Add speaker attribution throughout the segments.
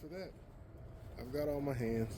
Speaker 1: After that, I've got all my hands.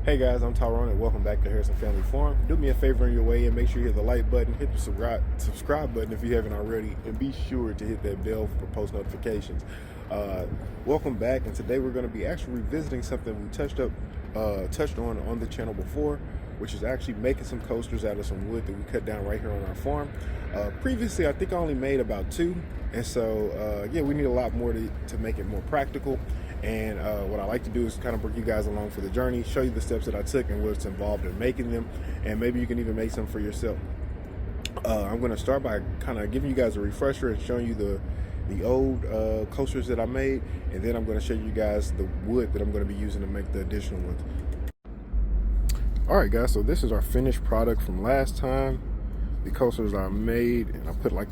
Speaker 1: Hey guys, I'm Tyrone and welcome back to Harrison Family Farm. Do me a favor on your way and make sure you hit the like button, hit the subscribe button if you haven't already, and be sure to hit that bell for post notifications. Welcome back, and today we're going to be actually revisiting something we touched on the channel before, which is actually making some coasters out of some wood that we cut down right here on our farm. Previously, I think I only made about 2, and so yeah, we need a lot more to make it more practical. And what I like to do is kind of bring you guys along for the journey, show you the steps that I took and what's involved in making them, and maybe you can even make some for yourself. I'm going to start by kind of giving you guys a refresher and showing you the old coasters that I made, and then I'm going to show you guys the wood that I'm going to be using to make the additional ones. Alright guys, so this is our finished product from last time. The coasters I made, and I put like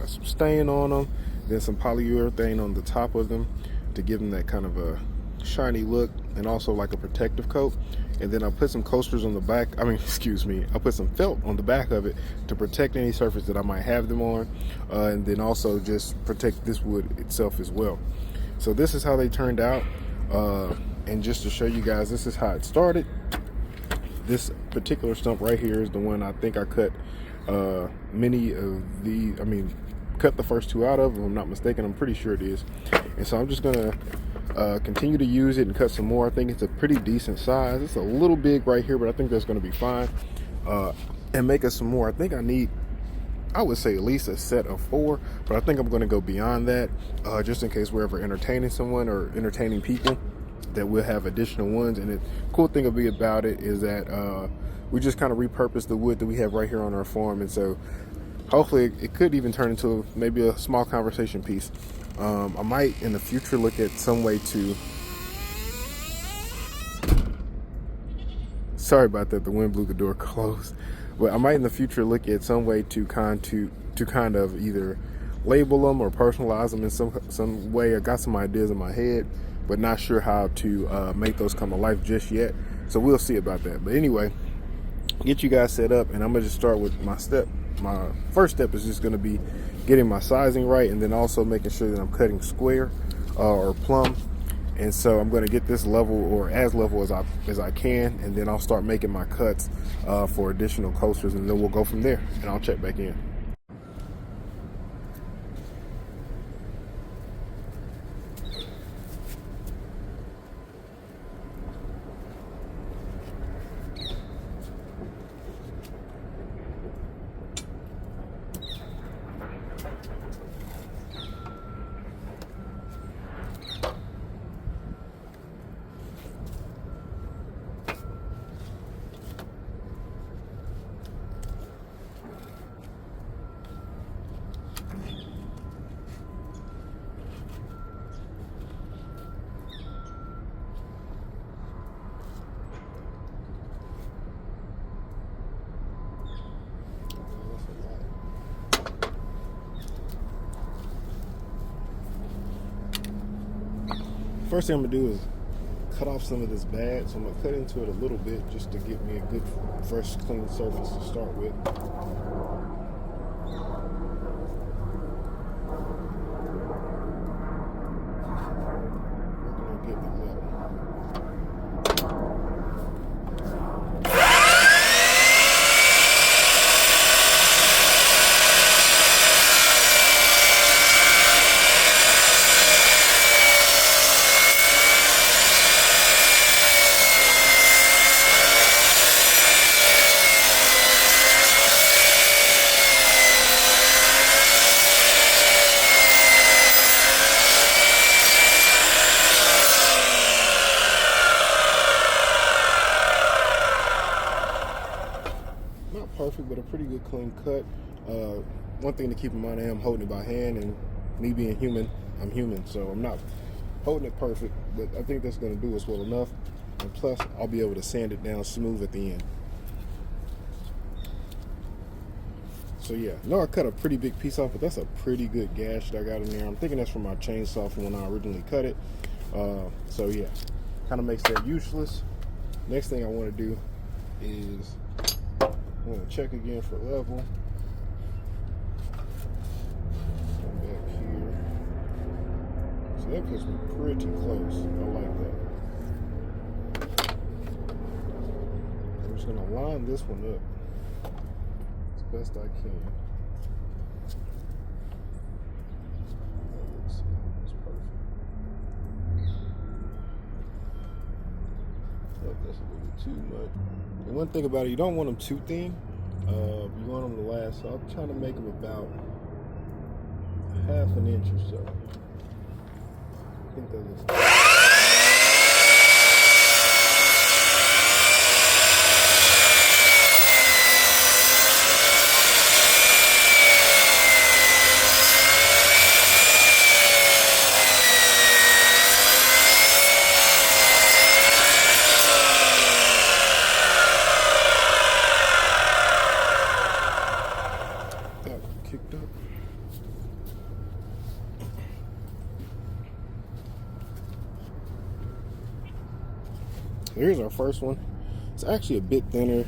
Speaker 1: some stain on them, then some polyurethane on the top of them to give them that kind of a shiny look, and also like a protective coat. And then I put some coasters on the back, I put some felt on the back of it to protect any surface that I might have them on, and then also just protect this wood itself as well. So this is how they turned out, and just to show you guys, this is how it started. This particular stump right here is the one I think I cut cut the first 2 out of, if I'm not mistaken. I'm pretty sure it is. And so I'm just gonna continue to use it and cut some more. I think it's a pretty decent size. It's a little big right here, but I think that's gonna be fine. And make us some more. I think I would say at least a set of 4, but I think I'm gonna go beyond that, just in case we're ever entertaining someone or entertaining people, that we'll have additional ones. And the cool thing about it is that we just kind of repurpose the wood that we have right here on our farm, and so hopefully it could even turn into maybe a small conversation piece. I might in the future look at some way to, sorry about that, the wind blew the door closed, but I might in the future look at some way to kind of either label them or personalize them in some way. I got some ideas in my head, but not sure how to make those come to life just yet, so we'll see about that. But anyway, get you guys set up, and I'm gonna just start with my first step is just going to be getting my sizing right, and then also making sure that I'm cutting square or plumb. And so I'm going to get this level, or as level as I can, and then I'll start making my cuts for additional coasters, and then we'll go from there, and I'll check back in. First thing I'm gonna do is cut off some of this bad, so I'm gonna cut into it a little bit just to give me a good, fresh, clean surface to start with. perfect, but a pretty good clean cut. One thing to keep in mind, I am holding it by hand, and me being human, I'm human, so I'm not holding it perfect, but I think that's going to do us well enough. And plus, I'll be able to sand it down smooth at the end. So yeah, no, I cut a pretty big piece off, but that's a pretty good gash that I got in there. I'm thinking that's from my chainsaw from when I originally cut it. So yeah, kind of makes that useless. Next thing I want to do is I'm going to check again for level. Come back here. So that puts me pretty close. I like that. I'm just going to line this one up as best I can. That's perfect. That's a little bit too much. And one thing about it, you don't want them too thin. You want them to last. So I'm trying to make them about ½ an inch or so. I think that looks good. Kicked up. Here's our first one. It's actually a bit thinner.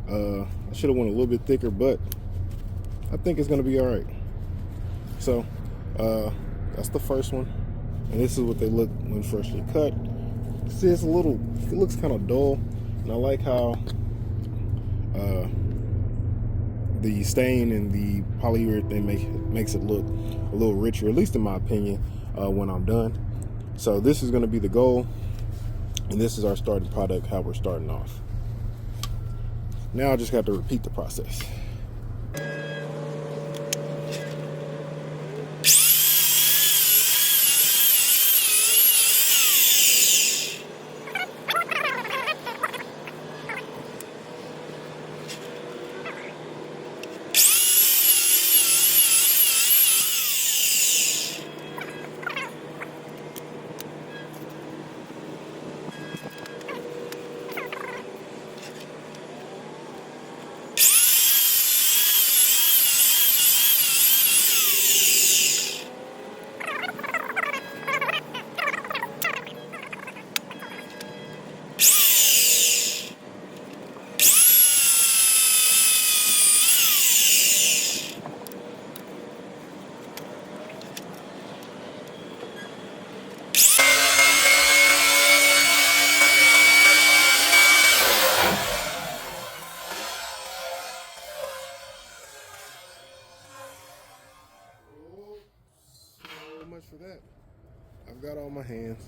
Speaker 1: I should have went a little bit thicker, but I think it's gonna be all right. So that's the first one, and this is what they look when freshly cut. See, it looks kind of dull, and I like how the stain and the polyurethane makes it look a little richer, at least in my opinion, when I'm done. So this is going to be the goal, and this is our starting product, how we're starting off. Now I just have to repeat the process. Much for that. I've got all my hands.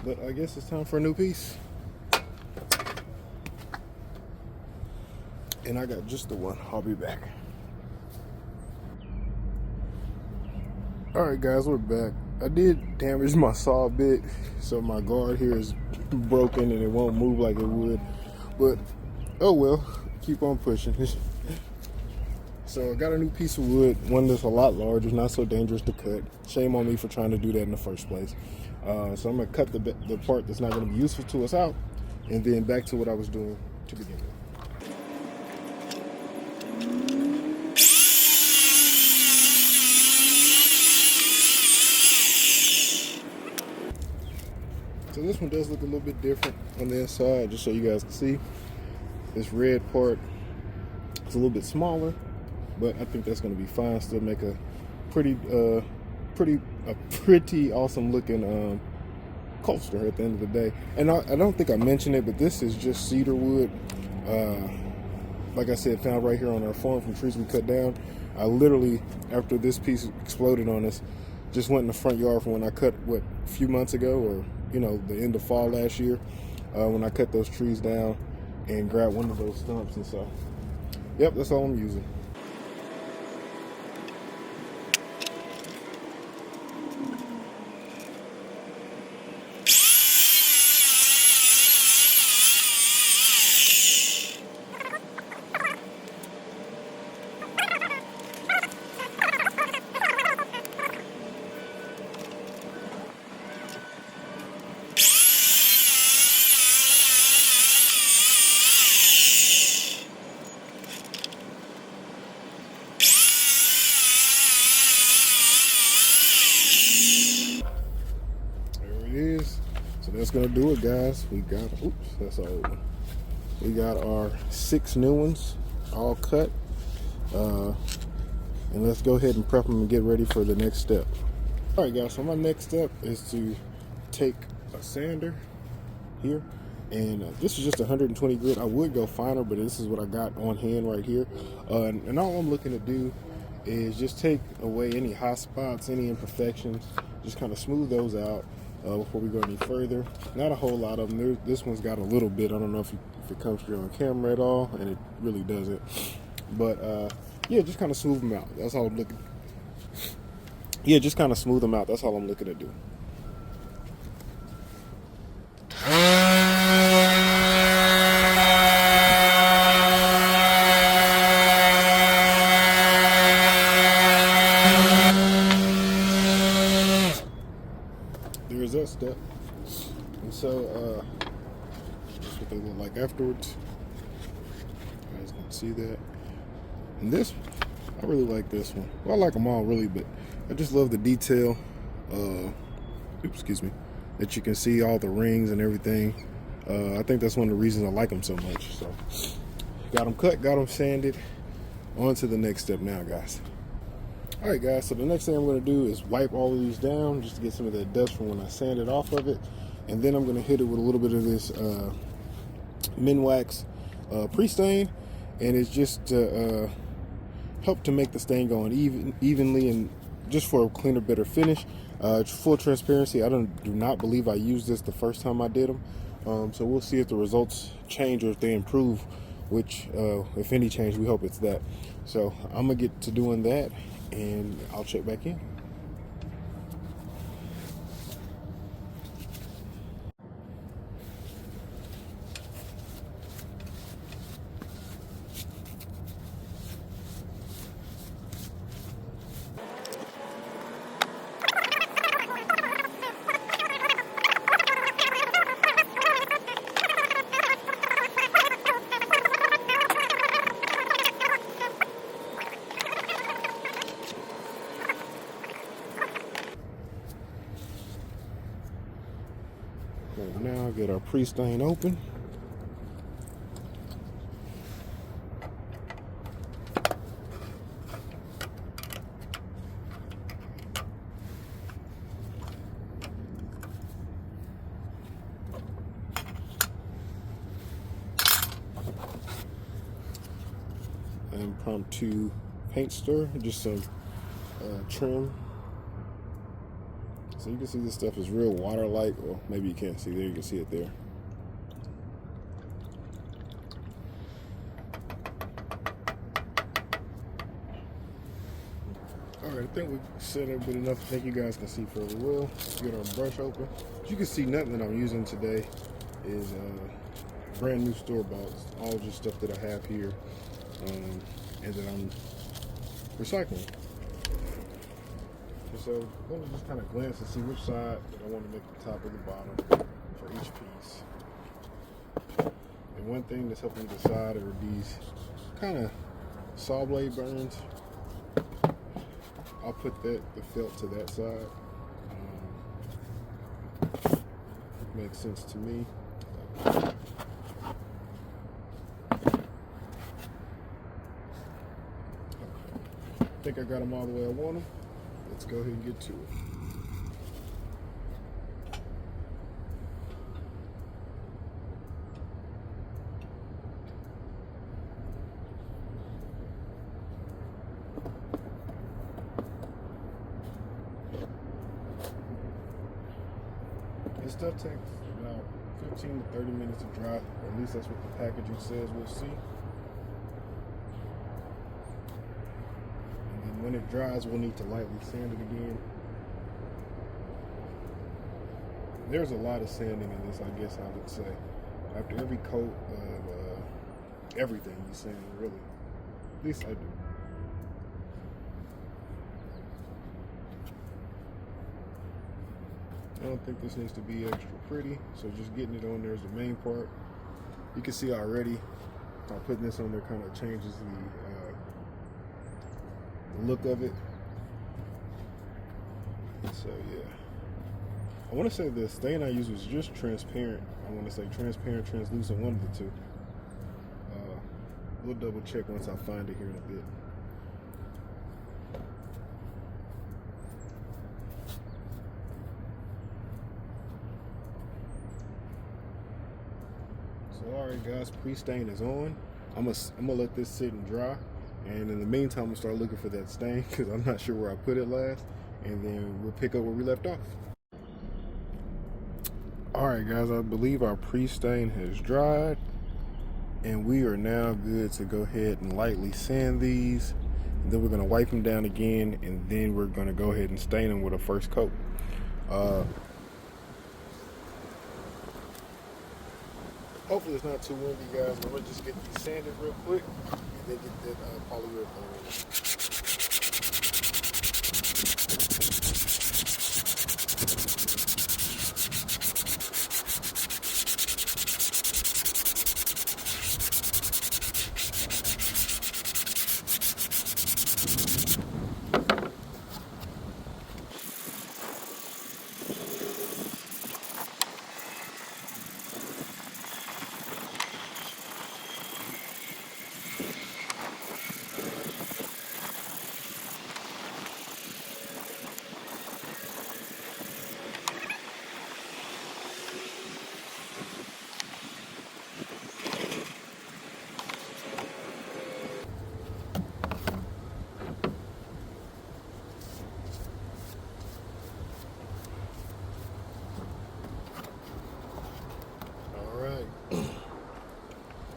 Speaker 1: But I guess it's time for a new piece. And I got just the one. I'll be back. Alright guys, we're back. I did damage my saw a bit, so my guard here is broken and it won't move like it would. But oh well, keep on pushing. So I got a new piece of wood, one that's a lot larger, not so dangerous to cut. Shame on me for trying to do that in the first place. So I'm gonna cut the part that's not gonna be useful to us out, and then back to what I was doing to begin with. So this one does look a little bit different on the inside, just so you guys can see. This red part is a little bit smaller, but I think that's going to be fine. Still make a pretty awesome looking coaster at the end of the day. And I don't think I mentioned it, but this is just cedar wood. Like I said, found right here on our farm from trees we cut down. I literally, after this piece exploded on us, just went in the front yard from when I cut, a few months ago, or the end of fall last year, when I cut those trees down, and grab one of those stumps, and so yep, that's all I'm using. that's gonna do it, guys. We got, oops, that's our old one. We got our 6 new ones all cut. And let's go ahead and prep them and get ready for the next step. All right, guys, so my next step is to take a sander here, and this is just 120 grit. I would go finer, but this is what I got on hand right here. And all I'm looking to do is just take away any hot spots, any imperfections, just kind of smooth those out before we go any further. Not a whole lot of them. This one's got a little bit. I don't know if it comes through on camera at all, and it really doesn't. But yeah, just kind of smooth them out. That's all I'm looking. Yeah, just kind of smooth them out. That's all I'm looking to do. There's that step. And so that's what they look like afterwards. You guys can see that. And this, I really like this one. Well, I like them all really, but I just love the detail. Excuse me. That you can see all the rings and everything. I think that's one of the reasons I like them so much. So, got them cut, got them sanded. On to the next step now, guys. All right, guys. So the next thing I'm going to do is wipe all of these down just to get some of that dust from when I sanded off of it, and then I'm going to hit it with a little bit of this Minwax pre-stain, and it's just to help to make the stain go on evenly and just for a cleaner, better finish. Full transparency, I do not believe I used this the first time I did them. So we'll see if the results change or if they improve, which, if any change, we hope it's that. So I'm going to get to doing that, and I'll check back in. Now get our pre-stain open. Impromptu paint stir, just some trim. So you can see this stuff is real water-like, or maybe you can't see there, you can see it there. Alright, I think we set up good enough. I think you guys can see fairly well. Get our brush open. As you can see, nothing that I'm using today is brand new store-bought. All just stuff that I have here and that I'm recycling. So I'm going to just kind of glance and see which side that I want to make the top and the bottom for each piece. And one thing that's helping me decide are these kind of saw blade burns. I'll put the felt to that side. Makes sense to me. I think I got them all the way I want them. Let's go ahead and get to it. This stuff takes about 15 to 30 minutes to dry. At least that's what the packaging says. We'll see. When it dries, we'll need to lightly sand it again. There's a lot of sanding in this, I guess I would say. After every coat of everything you sand, really. At least I do. I don't think this needs to be extra pretty, so just getting it on there is the main part. You can see already, by putting this on there kind of changes the look of it. So yeah, I want to say the stain I used was just transparent. I want to say transparent, translucent, one of the two. We'll double check once I find it here in a bit. So alright guys, pre-stain is on. I'm gonna let this sit and dry, and in the meantime I'm gonna start looking for that stain because I'm not sure where I put it last, and then we'll pick up where we left off. Alright guys, I believe our pre-stain has dried, and we are now good to go ahead and lightly sand these, and then we're going to wipe them down again, and then we're going to go ahead and stain them with a first coat. Hopefully it's not too windy guys. I'm going to just get these sanded real quick and then get that polyurethane.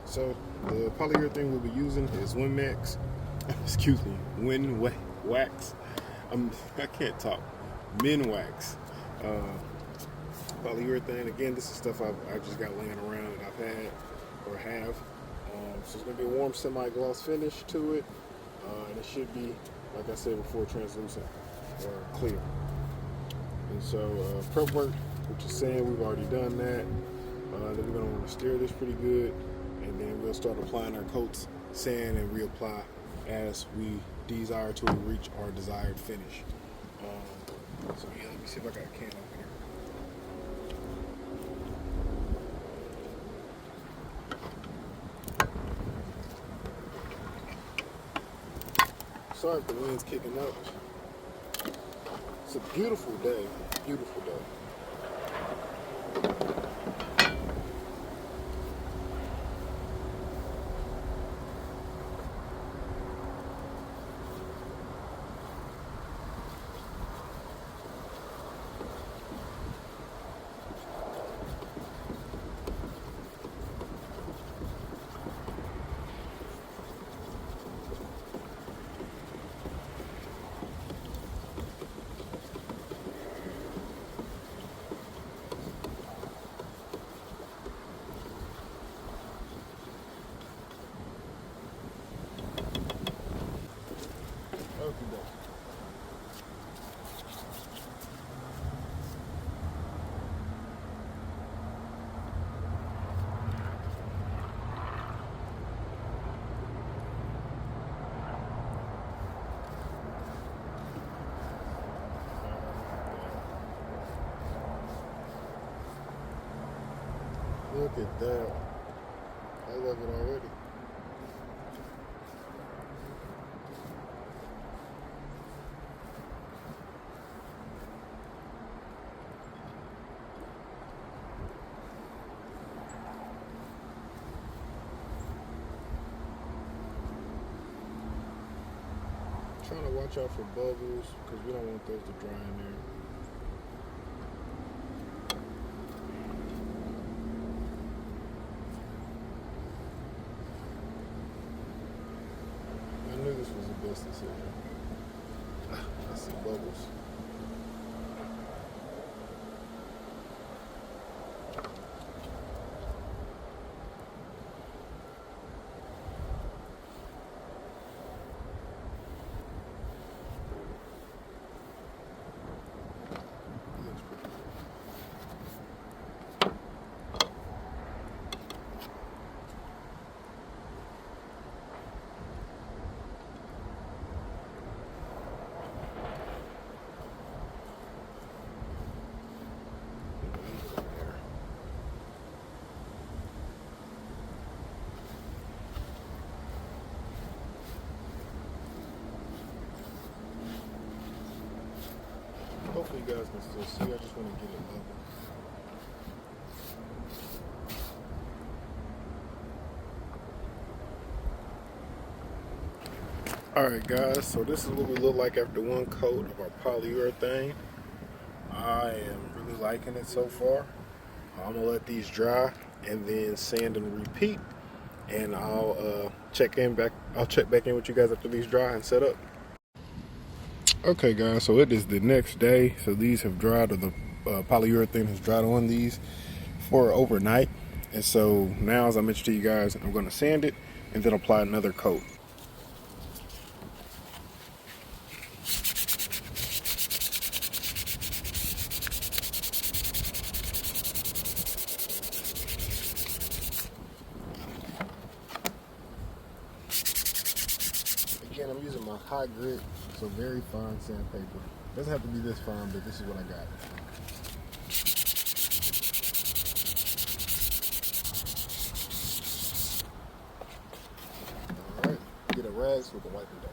Speaker 1: So the polyurethane we'll be using is Winmax, excuse me, Wax. I can't talk. Minwax polyurethane. Again, this is stuff I just got laying around that I've had or have. So it's gonna be a warm semi-gloss finish to it, and it should be, like I said before, translucent or clear. And so prep work, which is sand, we've already done that. Then we're gonna want to stir this pretty good, and then we'll start applying our coats, sand, and reapply as we desire to reach our desired finish. So yeah, let me see if I got a can over here. Sorry if the wind's kicking up. It's a beautiful day, beautiful day. Look at that. I love it already. Trying to watch out for bubbles because we don't want those to dry in there. I knew this was the best decision. I see bubbles. Hopefully you guys can still see. I just want to get it level. Alright guys, so this is what we look like after one coat of our polyurethane. I am really liking it so far. I'm gonna let these dry and then sand and repeat, and I'll check back in with you guys after these dry and set up. Okay guys, so it is the next day. So these have dried, or the polyurethane has dried on these for overnight. And so now, as I mentioned to you guys, I'm gonna sand it and then apply another coat. Again, I'm using my high grit, so very fine sandpaper. Doesn't have to be this fine, but this is what I got. Alright, get a rag so we can wipe it down.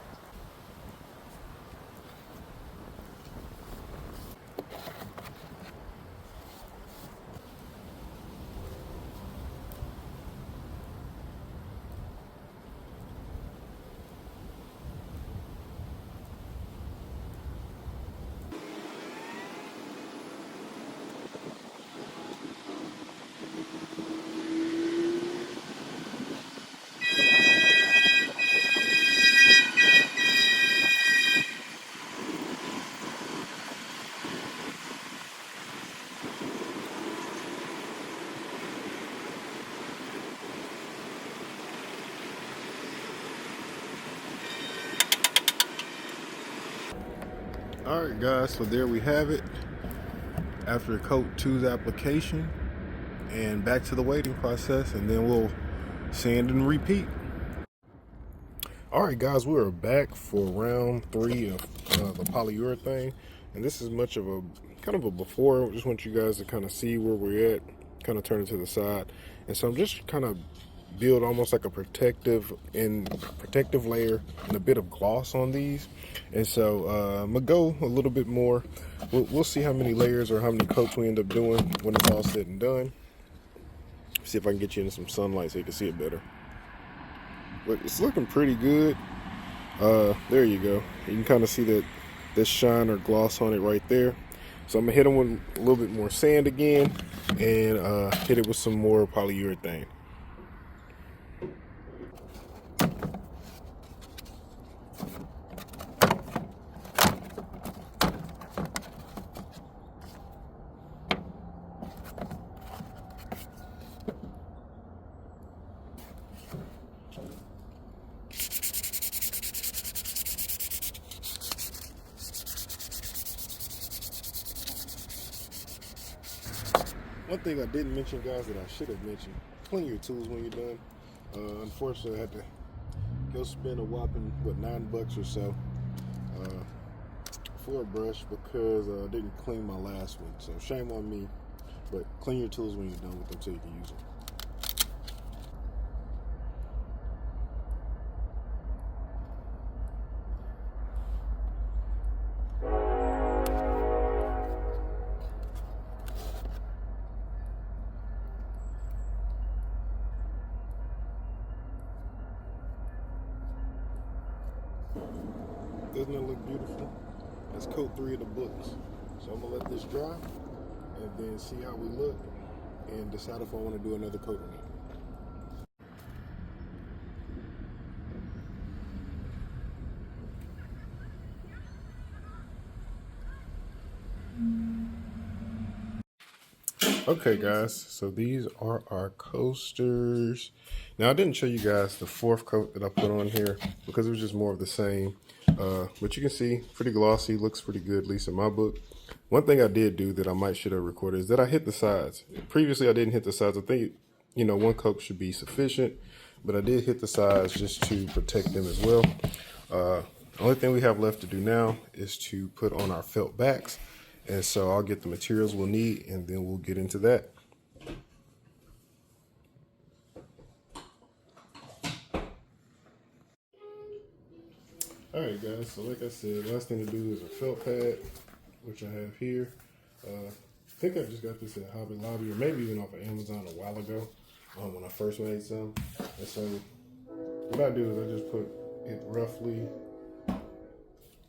Speaker 1: Alright guys, so there we have it. After coat two's application, and back to the waiting process, and then we'll sand and repeat. Alright guys, we are back for round 3 of the polyurethane, and this is much of a kind of a before. I just want you guys to kind of see where we're at, kind of turn it to the side. And so I'm just kind of build almost like a protective layer and a bit of gloss on these. And so I'm gonna go a little bit more. We'll see how many layers or how many coats we end up doing when it's all said and done. See if I can get you into some sunlight so you can see it better. But it's looking pretty good. There you go. You can kind of see that this shine or gloss on it right there. So I'm gonna hit them with a little bit more sand again, and hit it with some more polyurethane. One thing I didn't mention, guys, that I should have mentioned: clean your tools when you're done. Unfortunately, I had to go spend a whopping $9 or so for a brush because I didn't clean my last one. So shame on me. But clean your tools when you're done with them so you can use them. Doesn't it look beautiful? That's coat 3 of the books. So I'm gonna let this dry and then see how we look and decide if I want to do another coat or not. Okay guys, so these are our coasters. Now I didn't show you guys the 4th coat that I put on here because it was just more of the same. But you can see, pretty glossy, looks pretty good, at least in my book. One thing I did do that I should have recorded is that I hit the sides. Previously I didn't hit the sides. I think, you know, 1 coat should be sufficient, but I did hit the sides just to protect them as well. The only thing we have left to do now is to put on our felt backs. And so I'll get the materials we'll need and then we'll get into that. All right guys, so like I said, last thing to do is a felt pad. which I have here. I think I just got this at Hobby Lobby or maybe even off of Amazon a while ago when I first made some. And so what I do is I just put it roughly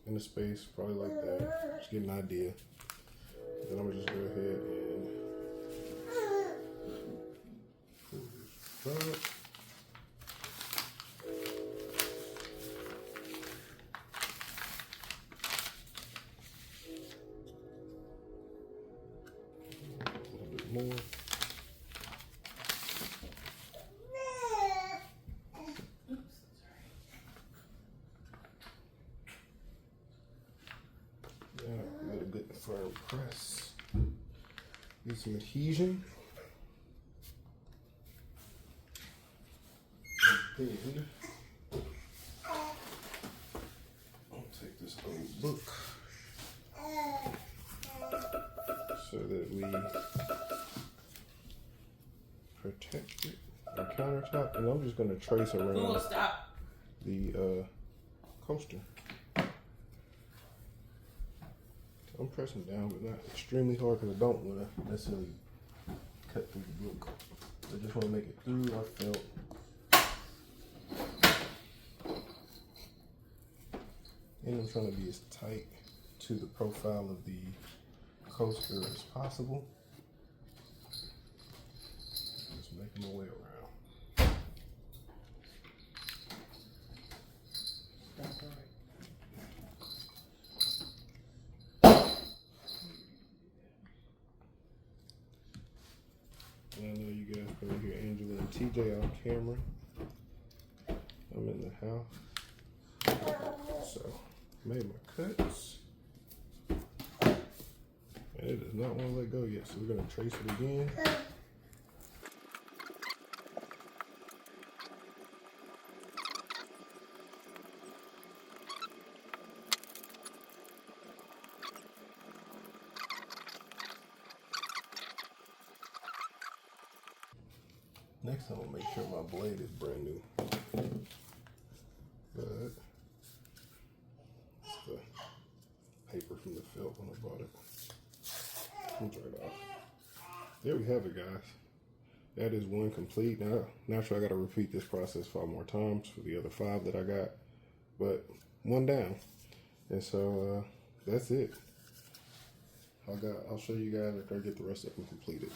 Speaker 1: in the space, probably like that, just get an idea. Then I'm gonna just go ahead and pull this up. More. Yeah, let a good firm press. Get some adhesion. And then I'll take this old book so that we protect it, our countertop, and I'm just going to trace around the coaster. I'm pressing down, but not extremely hard because I don't want to necessarily cut through the book. I just want to make it through our felt. And I'm trying to be as tight to the profile of the coaster as possible. Just making my way around. And I know you guys can hear Angela and TJ on camera. I'm in the house. So, made my cuts. And it does not want to let go yet, so we're going to trace it again. Next, I'm gonna make sure my blade is brand new. But it's the paper from the felt when I bought it. Comes right off. There we have it, guys. That is one complete. Now, naturally, I gotta repeat this process 5 more times for the other 5 that I got, but one down. And so that's it. I'll show you guys after I get the rest of them completed.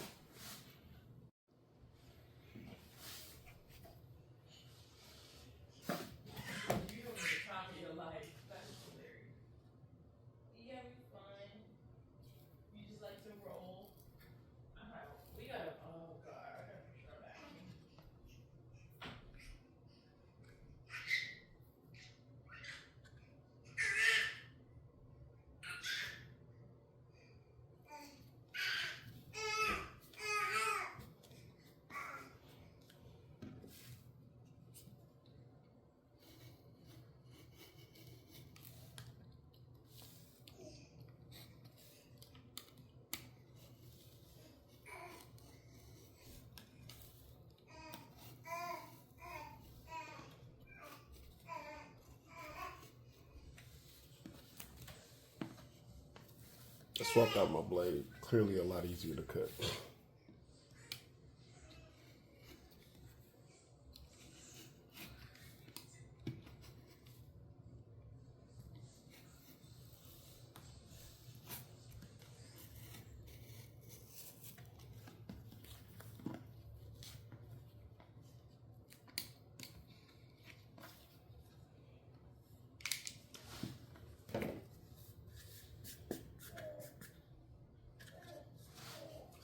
Speaker 1: I swapped out my blade. Clearly a lot easier to cut.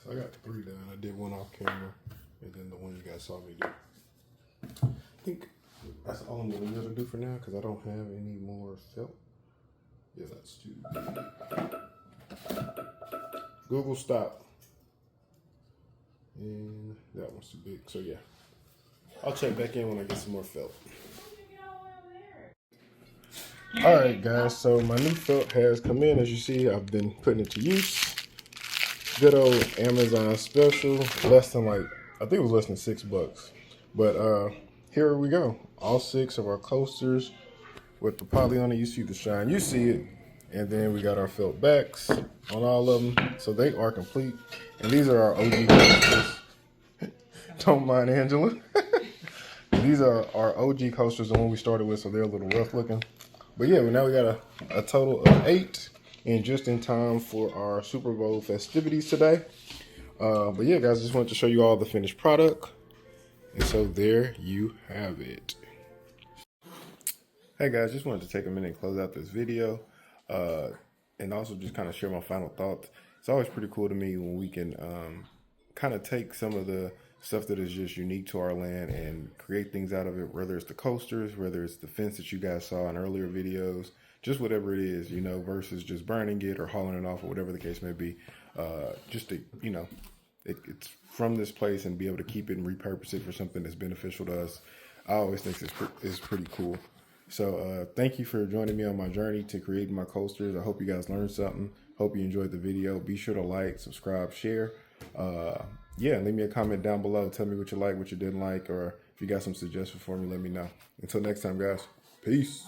Speaker 1: So I got 3 done. I did one off camera, and then the one you guys saw me do. I think that's all I'm gonna be able to do for now because I don't have any more felt. Yeah, that's too big. Google stop. And that one's too big. So yeah, I'll check back in when I get some more felt. All right, guys. So my new felt has come in. As you see, I've been putting it to use. Good old Amazon special, less than I think it was less than $6. But here we go. All 6 of our coasters with the poly on it. You see the shine, you see it. And then we got our felt backs on all of them. So they are complete. And these are our OG coasters. Don't mind Angela. These are our OG coasters, the one we started with, so they're a little rough looking. But yeah, now we got a total of 8, and just in time for our Super Bowl festivities today. But yeah, guys, just wanted to show you all the finished product. And so there you have it. Hey guys, just wanted to take a minute and close out this video. And also just kind of share my final thoughts. It's always pretty cool to me when we can kind of take some of the stuff that is just unique to our land and create things out of it, whether it's the coasters, whether it's the fence that you guys saw in earlier videos, just whatever it is, you know, versus just burning it or hauling it off or whatever the case may be. Just to, you know, it's from this place and be able to keep it and repurpose it for something that's beneficial to us. I always think it's pretty cool. So thank you for joining me on my journey to creating my coasters. I hope you guys learned something. Hope you enjoyed the video. Be sure to like, subscribe, share. Yeah, leave me a comment down below. Tell me what you like, what you didn't like, or if you got some suggestions for me, let me know. Until next time, guys. Peace.